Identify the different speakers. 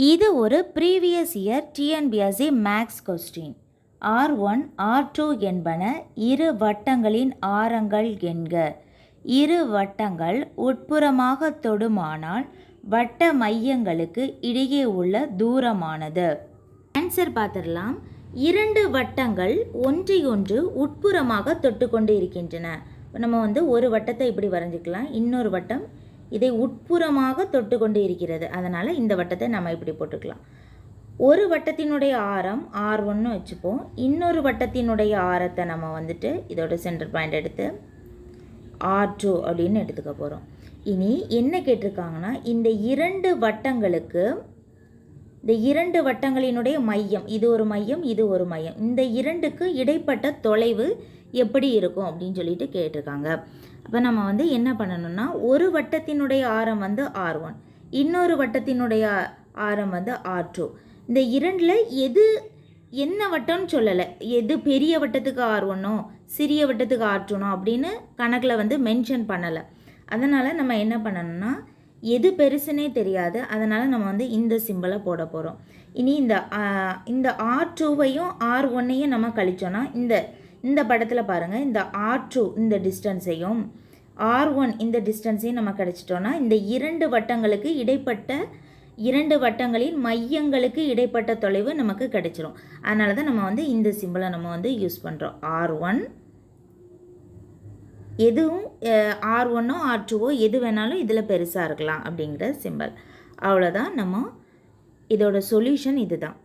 Speaker 1: இது ஒரு previous year TNPSC maths question. R1 R2 என்பன இரு வட்டங்களின் ஆரங்கள் என்க. இரு வட்டங்கள் உட்புறமாக தொடுமானால் வட்ட மையங்களுக்கு இடையே உள்ள தூரமானது. ஆன்சர் பார்த்துடலாம். இரண்டு வட்டங்கள் ஒன்றையொன்று உட்புறமாக தொட்டுக்கொண்டு இருக்கின்றன. நம்ம ஒரு வட்டத்தை இப்படி வரைஞ்சிக்கலாம், இன்னொரு வட்டம் இதை உட்புறமாக தொட்டு கொண்டு இருக்கிறது. அதனால் இந்த வட்டத்தை நம்ம இப்படி போட்டுக்கலாம். ஒரு வட்டத்தினுடைய ஆரம் R1 வச்சுப்போம். இன்னொரு வட்டத்தினுடைய ஆரத்தை நம்ம இதோட சென்டர் பாயிண்ட் எடுத்து R2 அப்படின்னு எடுத்துக்க போகிறோம். இனி என்ன கேட்டிருக்காங்கன்னா, இந்த இரண்டு வட்டங்களினுடைய மையம், இது ஒரு மையம், இது ஒரு மையம், இந்த இரண்டுக்கு இடைப்பட்ட தொலைவு எப்படி இருக்கும் அப்படின்னு சொல்லிட்டு கேட்டிருக்காங்க. அப்போ நம்ம என்ன பண்ணணும்னா, ஒரு வட்டத்தினுடைய ஆரம் R1, இன்னொரு வட்டத்தினுடைய ஆரம் R2. இந்த இரண்டில் எது என்ன வட்டம்னு சொல்லலை, எது பெரிய வட்டத்துக்கு R1ஓ சிறிய வட்டத்துக்கு R2நோ அப்படின்னு கணக்கில் மென்ஷன் பண்ணலை. அதனால் நம்ம என்ன பண்ணணும்னா, எது பெருசுனே தெரியாது. அதனால் நம்ம இந்த சிம்பிளை போட போகிறோம். இனி இந்த R2வையும் R1ஐயும் நம்ம கழிச்சோன்னா, இந்த படத்தில் பாருங்கள், இந்த R2 இந்த டிஸ்டன்ஸையும் R1 இந்த டிஸ்டன்ஸையும் நம்ம கழிச்சிட்டோன்னா, இந்த இரண்டு வட்டங்களுக்கு இடைப்பட்ட இரண்டு வட்டங்களின் மையங்களுக்கு இடைப்பட்ட தொலைவு நமக்கு கிடைச்சிரும். அதனால தான் நம்ம இந்த சிம்பிளை நம்ம யூஸ் பண்ணுறோம். R1 எதுவும் R1ஓ R2ஓ எது வேணாலும் இதில் பெருசாக இருக்கலாம் அப்படிங்கிற சிம்பிள். அவ்வளோதான். இதோட சொல்யூஷன் இதுதான்.